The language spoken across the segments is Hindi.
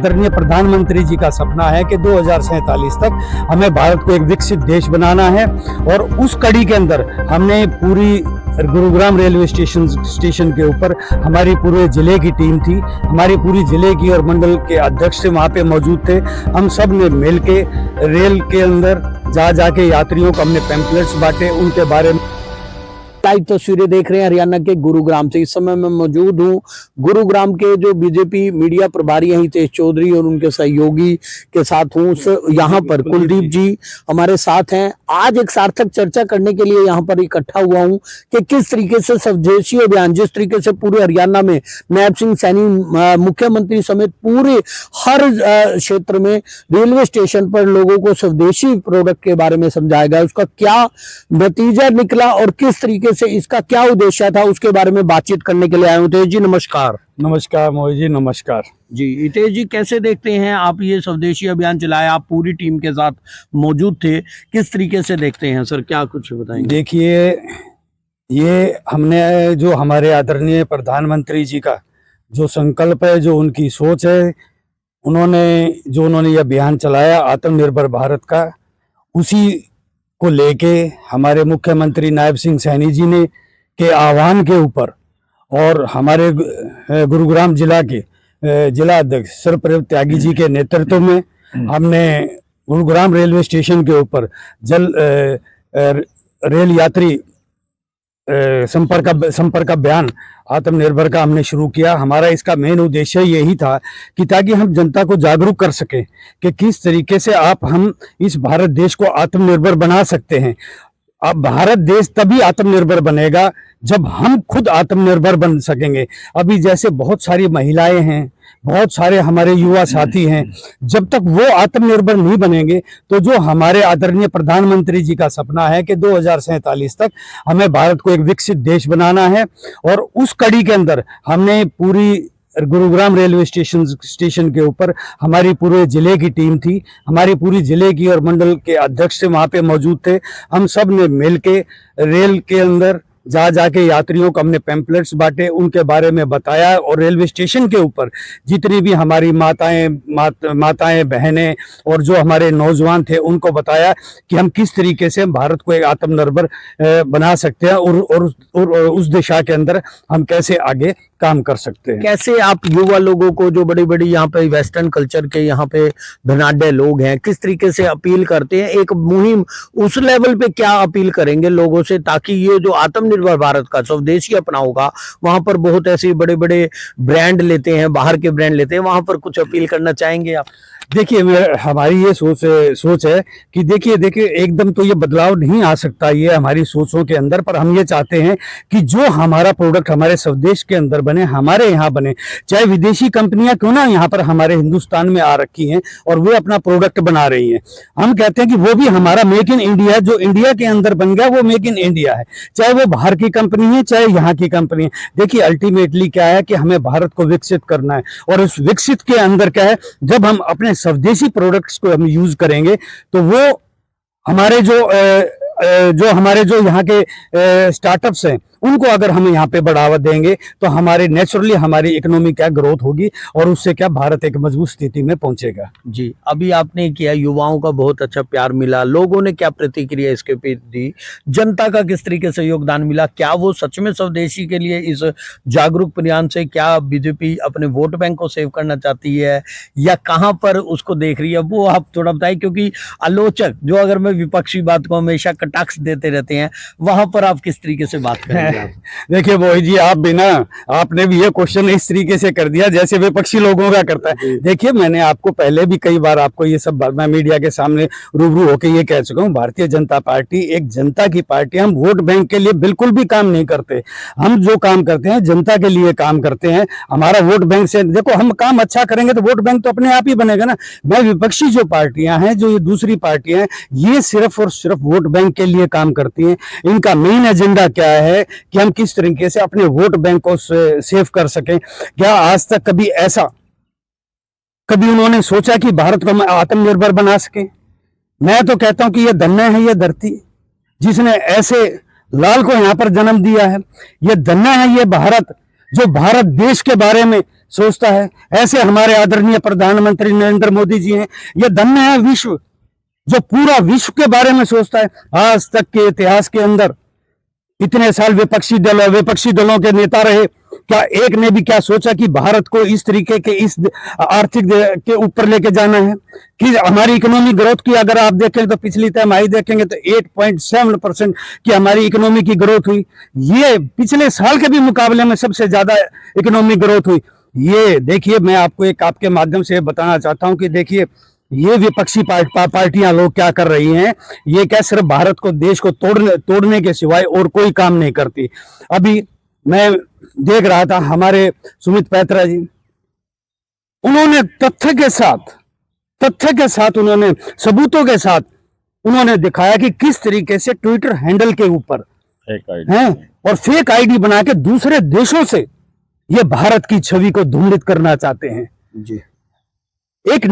आदरणीय प्रधानमंत्री जी का सपना है कि 2047 तक हमें भारत को एक विकसित देश बनाना है। और उस कड़ी के अंदर हमने पूरी गुरुग्राम रेलवे स्टेशन के ऊपर हमारी पूरे जिले की टीम थी, हमारी पूरी जिले की और मंडल के अध्यक्ष से वहाँ पे मौजूद थे। हम सब ने मिल के रेल के अंदर जा जाके यात्रियों को हमने पैम्पलेट्स बांटे, उनके बारे में लाइव तस्वीरें देख रहे हैं हरियाणा के गुरुग्राम से। इस समय मैं मौजूद हूं गुरुग्राम के जो बीजेपी मीडिया प्रभारी हैं हितेश चौधरी और उनके सहयोगी के साथ हूं। यहाँ पर कुलदीप जी हमारे साथ हैं। आज एक सार्थक चर्चा करने के लिए यहाँ पर इकट्ठा हुआ हूं कि किस तरीके से स्वदेशी अभियान, जिस तरीके से पूरे हरियाणा में नायब सिंह सैनी मुख्यमंत्री समेत पूरे हर क्षेत्र में रेलवे स्टेशन पर लोगों को स्वदेशी प्रोडक्ट के बारे में समझाया गया, उसका क्या नतीजा निकला और किस तरीके से इसका क्या उद्देश्य था, उसके बारे में बातचीत करने के लिए आए। हितेश जी नमस्कार। नमस्कार मोहित जी, नमस्कार जी। हितेश जी कैसे देखते हैं आप ये स्वदेशी अभियान चलाया, आप पूरी टीम के साथ मौजूद थे, किस तरीके से देखते हैं सर, क्या कुछ बताएंगे? देखिए, ये हमने जो हमारे आदरणीय प्रधानमंत्री जी का जो संकल्प है, जो उनकी सोच है, उन्होंने ये अभियान चलाया आत्मनिर्भर भारत का, उसी को लेके हमारे मुख्यमंत्री नायब सिंह सैनी जी ने के आह्वान के ऊपर और हमारे गुरुग्राम जिला के जिला अध्यक्ष सर्वप्रभ त्यागी जी के नेतृत्व में हमने गुरुग्राम रेलवे स्टेशन के ऊपर रेल यात्री संपर्क अभियान आत्मनिर्भर का हमने शुरू किया। हमारा इसका मेन उद्देश्य यही था कि ताकि हम जनता को जागरूक कर सकें कि किस तरीके से हम इस भारत देश को आत्मनिर्भर बना सकते हैं। अब भारत देश तभी आत्मनिर्भर बनेगा जब हम खुद आत्मनिर्भर बन सकेंगे। अभी जैसे बहुत सारी महिलाएं हैं, बहुत सारे हमारे युवा साथी हैं, जब तक वो आत्मनिर्भर नहीं बनेंगे तो जो हमारे आदरणीय प्रधानमंत्री जी का सपना है कि 2047 तक हमें भारत को एक विकसित देश बनाना है। और उस कड़ी के अंदर हमने पूरी गुरुग्राम रेलवे स्टेशन के ऊपर हमारी पूरे जिले की टीम थी, हमारी पूरी जिले की और मंडल के अध्यक्ष से वहाँ पे मौजूद थे। हम सब ने मिल के रेल के अंदर जा जाके यात्रियों को हमने पैम्पलेट्स बांटे, उनके बारे में बताया और रेलवे स्टेशन के ऊपर जितनी भी हमारी माताएं बहनें और जो हमारे नौजवान थे उनको बताया कि हम किस तरीके से भारत को एक आत्मनिर्भर बना सकते हैं और उस दिशा के अंदर हम कैसे आगे काम कर सकते हैं। कैसे आप युवा लोगों को, जो बड़ी बड़ी यहाँ पे वेस्टर्न कल्चर के यहाँ पे धनाढ्य लोग हैं, किस तरीके से अपील करते हैं, एक मुहिम उस लेवल पे क्या अपील करेंगे लोगों से ताकि ये जो आत्मनिर्भर भारत का स्वदेशी अपना होगा, वहां पर बहुत ऐसे बड़े बड़े ब्रांड लेते हैं, बाहर के ब्रांड लेते हैं, वहां पर कुछ अपील करना चाहेंगे आप? देखिए, हमारी ये सोच है कि देखिए एकदम तो ये बदलाव नहीं आ सकता ये हमारी सोचों के अंदर, पर हम ये चाहते हैं कि जो हमारा प्रोडक्ट हमारे स्वदेश के अंदर बने, हमारे यहाँ बने। चाहे विदेशी कंपनियां क्यों ना यहाँ पर हमारे हिंदुस्तान में आ रखी हैं और वो अपना प्रोडक्ट बना रही हैं, हम कहते हैं कि वो भी हमारा मेक इन इंडिया, जो इंडिया के अंदर बन गया वो मेक इन इंडिया है, चाहे वो बाहर की कंपनी है चाहे यहाँ की कंपनी है। देखिए, अल्टीमेटली क्या है कि हमें भारत को विकसित करना है और उस विकसित के अंदर क्या है, जब हम अपने स्वदेशी प्रोडक्ट्स को हम यूज करेंगे तो वो हमारे जो यहाँ के स्टार्टअप्स हैं उनको अगर हम यहाँ पे बढ़ावा देंगे तो हमारे नेचुरली हमारी इकोनॉमी क्या ग्रोथ होगी और उससे क्या भारत एक मजबूत स्थिति में पहुंचेगा। जी, अभी आपने किया, युवाओं का बहुत अच्छा प्यार मिला, लोगों ने क्या प्रतिक्रिया इसके पे दी, जनता का किस तरीके से योगदान मिला, क्या वो सच में स्वदेशी के लिए इस जागरूक अभियान से क्या बीजेपी अपने वोट बैंक को सेव करना चाहती है या कहाँ पर उसको देख रही है, वो आप थोड़ा बताइए। क्योंकि आलोचक जो, अगर मैं विपक्षी बात को हमेशा कटाक्ष देते रहते हैं, वहां पर आप किस तरीके से बात करेंगे? देखिए मोहित जी, आपने भी ये क्वेश्चन इस तरीके से कर दिया जैसे विपक्षी लोगों का करता है। देखिए, मैंने आपको पहले भी कई बार आपको ये सब मैं मीडिया के सामने रूबरू होकर ये कह चुका हूँ, भारतीय जनता पार्टी एक जनता की पार्टी। हम वोट बैंक के लिए बिल्कुल भी काम नहीं करते, हम जो काम करते हैं जनता के लिए काम करते हैं। हमारा वोट बैंक से, देखो, हम काम अच्छा करेंगे तो वोट बैंक तो अपने आप ही बनेगा ना। मैं विपक्षी जो पार्टियां हैं, जो ये दूसरी पार्टियां हैं, ये सिर्फ और सिर्फ वोट बैंक के लिए काम करती हैं। इनका मेन एजेंडा क्या है कि हम किस तरीके से अपने वोट बैंक को सेव कर सकें। क्या आज तक कभी उन्होंने सोचा कि भारत को हम आत्मनिर्भर बना सकें? मैं तो कहता हूं कि यह धन्य है ये धरती जिसने ऐसे लाल को यहां पर जन्म दिया है। यह धन्य है ये भारत जो भारत देश के बारे में सोचता है। ऐसे हमारे आदरणीय प्रधानमंत्री नरेंद्र मोदी जी हैं, ये धन्य है विश्व जो पूरा विश्व के बारे में सोचता है। आज तक के इतिहास के अंदर इतने साल विपक्षी दलों के नेता रहे, क्या एक ने भी क्या सोचा कि भारत को इस तरीके के इस आर्थिक के ऊपर लेके जाना है कि हमारी इकोनॉमी ग्रोथ की अगर आप देखें तो पिछली तिमाही देखेंगे तो 8.7% की हमारी इकोनॉमी की ग्रोथ हुई। ये पिछले साल के भी मुकाबले में सबसे ज्यादा इकोनॉमी ग्रोथ हुई। ये देखिए, मैं आपको एक आपके माध्यम से बताना चाहता हूं कि देखिए ये विपक्षी पार्टियां लोग क्या कर रही हैं, ये क्या सिर्फ भारत को देश को तोड़ने के सिवाय और कोई काम नहीं करती। अभी मैं देख रहा था हमारे सुमित पैत्रा जी, उन्होंने तथ्य के साथ उन्होंने सबूतों के साथ उन्होंने दिखाया कि किस तरीके से ट्विटर हैंडल के ऊपर हैं और फेक आईडी बना के दूसरे देशों से ये भारत की छवि को धूमित करना चाहते हैं जी। एक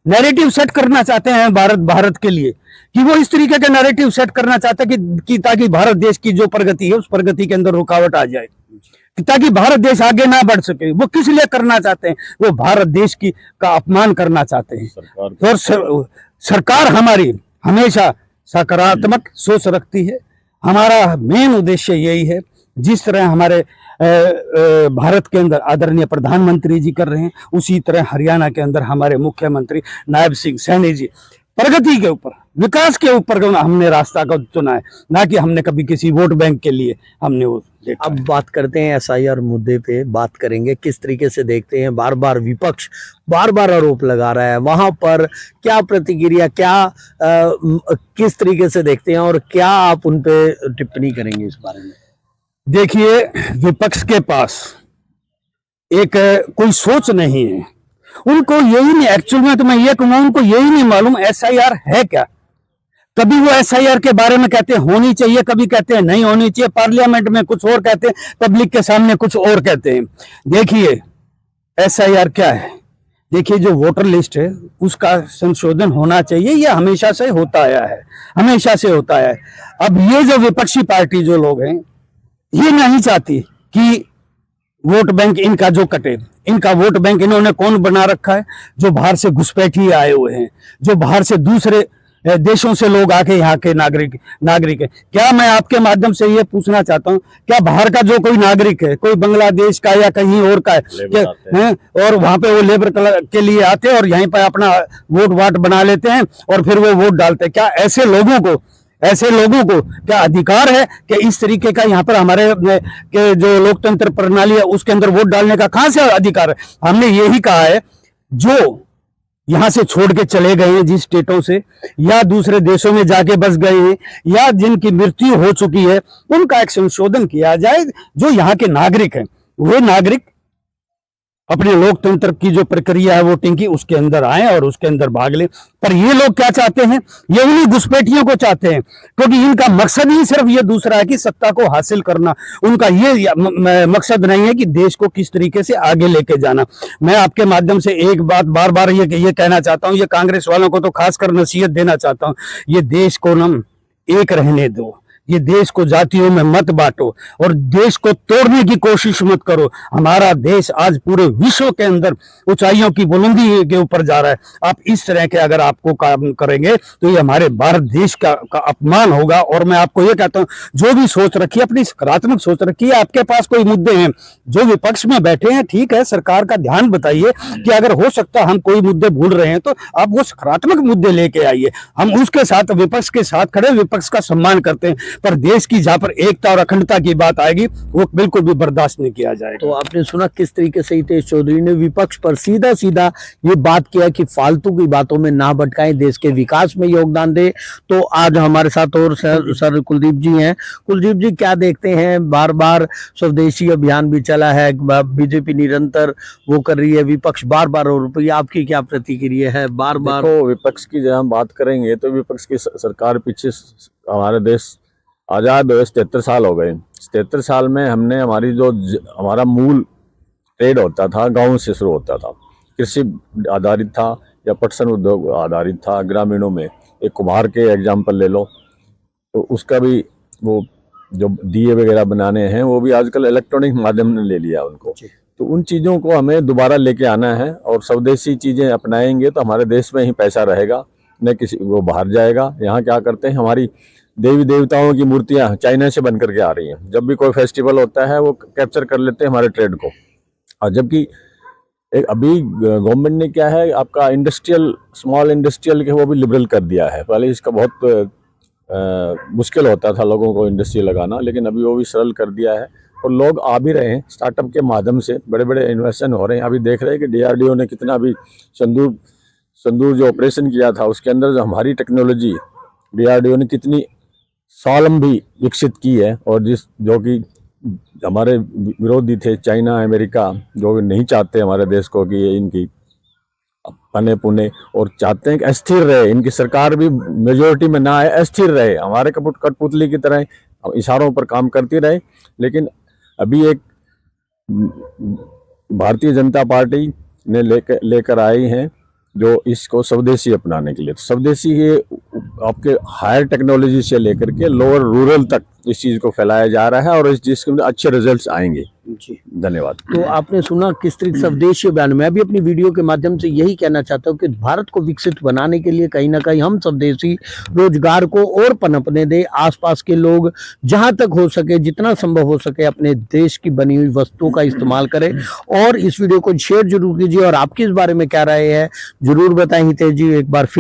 नैरेटिव सेट करना चाहते हैं भारत के लिए, कि वो इस तरीके का नैरेटिव सेट करना चाहते हैं कि ताकि भारत देश की जो प्रगति है उस प्रगति के अंदर रुकावट आ जाए, ताकि भारत देश आगे ना बढ़ सके। वो किस लिए करना चाहते हैं? वो भारत देश की का अपमान करना चाहते हैं। और सरकार हमारी हमेशा सकारात्मक सोच रखती है। हमारा मेन उद्देश्य यही है, जिस तरह हमारे भारत के अंदर आदरणीय प्रधानमंत्री जी कर रहे हैं, उसी तरह हरियाणा के अंदर हमारे मुख्यमंत्री नायब सिंह सैनी जी प्रगति के ऊपर, विकास के ऊपर हमने रास्ता को चुना है, ना कि हमने कभी किसी वोट बैंक के लिए हमने वो देखा। अब बात करते हैं एसआईआर मुद्दे पे बात करेंगे। किस तरीके से देखते हैं, बार बार विपक्ष बार बार आरोप लगा रहा है, वहां पर क्या प्रतिक्रिया, किस तरीके से देखते हैं और क्या आप उन पे टिप्पणी करेंगे इस बारे में? देखिए, विपक्ष के पास एक कोई सोच नहीं है, उनको यही नहीं, एक्चुअल में तो मैं ये कहूंगा, उनको यही नहीं मालूम एसआईआर है क्या। कभी वो एसआईआर के बारे में कहते हैं होनी चाहिए, कभी कहते हैं नहीं होनी चाहिए, पार्लियामेंट में कुछ और कहते हैं, पब्लिक के सामने कुछ और कहते हैं। देखिए एसआईआर क्या है, देखिए जो वोटर लिस्ट है उसका संशोधन होना चाहिए, ये हमेशा से होता आया है, हमेशा से होता है। अब ये जो विपक्षी पार्टी जो लोग हैं, ये नहीं चाहती कि वोट बैंक इनका जो कटे। इनका वोट बैंक इन्होंने कौन बना रखा है? जो बाहर से घुसपैठिए आए हुए हैं, जो बाहर से दूसरे देशों से लोग आके यहाँ के नागरिक है। क्या मैं आपके माध्यम से ये पूछना चाहता हूँ, क्या बाहर का जो कोई नागरिक है, कोई बांग्लादेश का या कहीं और का है और वहां पे वो लेबर के लिए आते हैं और यहीं पर अपना वोट वाट बना लेते हैं और फिर वो वोट डालते हैं? क्या ऐसे लोगों को क्या अधिकार है कि इस तरीके का यहाँ पर हमारे के जो लोकतंत्र प्रणाली है उसके अंदर वोट डालने का कहां से अधिकार है? हमने यही कहा है, जो यहां से छोड़ के चले गए हैं जिस स्टेटों से, या दूसरे देशों में जाके बस गए हैं, या जिनकी मृत्यु हो चुकी है, उनका एक संशोधन किया जाए। जो यहाँ के नागरिक हैं, वे नागरिक अपने लोकतंत्र की जो प्रक्रिया है वोटिंग की, उसके अंदर आए और उसके अंदर भाग लें। पर ये लोग क्या चाहते हैं? ये उन्हीं घुसपैठियों को चाहते हैं, क्योंकि इनका मकसद ही सिर्फ ये दूसरा है कि सत्ता को हासिल करना। उनका ये मकसद नहीं है कि देश को किस तरीके से आगे लेके जाना। मैं आपके माध्यम से एक बात बार बार ये कहना चाहता हूं, ये कांग्रेस वालों को तो खासकर नसीहत देना चाहता हूं, ये देश को न एक रहने दो, ये देश को जातियों में मत बांटो और देश को तोड़ने की कोशिश मत करो। हमारा देश आज पूरे विश्व के अंदर ऊंचाइयों की बुलंदी के ऊपर जा रहा है। आप इस तरह के अगर आपको काम करेंगे तो ये हमारे भारत देश का अपमान होगा। और मैं आपको ये कहता हूं, जो भी सोच रखिए, अपनी सकारात्मक सोच रखिए। आपके पास कोई मुद्दे हैं, जो विपक्ष में बैठे हैं, ठीक है, सरकार का ध्यान बताइए कि अगर हो सकता हम कोई मुद्दे भूल रहे हैं तो आप वो सकारात्मक मुद्दे लेके आइए। हम उसके साथ, विपक्ष के साथ खड़े, विपक्ष का सम्मान करते हैं, पर देश की जहां पर एकता और अखंडता की बात आएगी वो बिल्कुल भी बर्दाश्त नहीं किया जाएगा। तो आपने सुना किस तरीके से हितेश चौधरी ने विपक्ष पर सीधा सीधा ये बात किया कि फालतू की बातों में ना भटकाएं, देश के विकास में योगदान दे। तो आज हमारे साथ और सर कुलदीप जी हैं। कुलदीप जी, क्या देखते हैं, बार बार स्वदेशी अभियान भी चला है, बीजेपी निरंतर वो कर रही है, विपक्ष बार बार, और आपकी क्या प्रतिक्रिया है? बार बार विपक्ष की जब हम बात करेंगे तो विपक्ष की सरकार पीछे, हमारे देश आज़ाद हुए 73 साल हो गए। 73 साल में हमने हमारा मूल ट्रेड होता था, गांव से शुरू होता था, कृषि आधारित था या पटसन उद्योग आधारित था। ग्रामीणों में एक कुम्हार के एग्जाम्पल ले लो, तो उसका भी वो जो दिए वगैरह बनाने हैं वो भी आजकल इलेक्ट्रॉनिक माध्यम ने ले लिया उनको। तो उन चीज़ों को हमें दोबारा लेके आना है और स्वदेशी चीज़ें अपनाएंगे तो हमारे देश में ही पैसा रहेगा, न किसी वो बाहर जाएगा। यहाँ क्या करते हैं, हमारी देवी देवताओं की मूर्तियाँ चाइना से बन करके आ रही हैं। जब भी कोई फेस्टिवल होता है वो कैप्चर कर लेते हैं हमारे ट्रेड को। और जबकि एक अभी गवर्नमेंट ने क्या है, आपका इंडस्ट्रियल, स्मॉल इंडस्ट्रियल के वो भी लिबरल कर दिया है। पहले इसका बहुत मुश्किल होता था लोगों को इंडस्ट्री लगाना, लेकिन अभी वो भी सरल कर दिया है और लोग आ भी रहे हैं। स्टार्टअप के माध्यम से बड़े बड़े इन्वेस्टमेंट हो रहे हैं। अभी देख रहे हैं कि DRDO ने कितना भी संदूर जो ऑपरेशन किया था उसके अंदर जो हमारी टेक्नोलॉजी DRDO ने कितनी स्वावलंबी विकसित की है, और जो कि हमारे विरोधी थे चाइना अमेरिका, जो नहीं चाहते हमारे देश को कि ये इनकी पने पुने, और चाहते हैं कि अस्थिर रहे, इनकी सरकार भी मेजोरिटी में ना आए, अस्थिर रहे, हमारे कठपुतली की तरह इशारों पर काम करती रहे। लेकिन अभी एक भारतीय जनता पार्टी ने लेकर आई हैं जो इसको स्वदेशी अपनाने के लिए। तो स्वदेशी ये आपके हायर टेक्नोलॉजी से लेकर के लोअर रूरल तक इस चीज़ को फैलाया जा रहा है और इस चीज़ के अच्छे रिजल्ट्स आएंगे जी। धन्यवाद। तो आपने सुना किस तरीके से स्वदेशी अभियान। मैं भी अपनी वीडियो के माध्यम से यही कहना चाहता हूँ कि भारत को विकसित बनाने के लिए कहीं ना कहीं हम स्वदेशी रोजगार को और पनपने दें। आसपास के लोग जहां तक हो सके, जितना संभव हो सके, अपने देश की बनी हुई वस्तुओं का इस्तेमाल करें। और इस वीडियो को शेयर जरूर कीजिए और आपकी इस बारे में क्या राय है जरूर बताएं। हितेश जी, एक बार फिर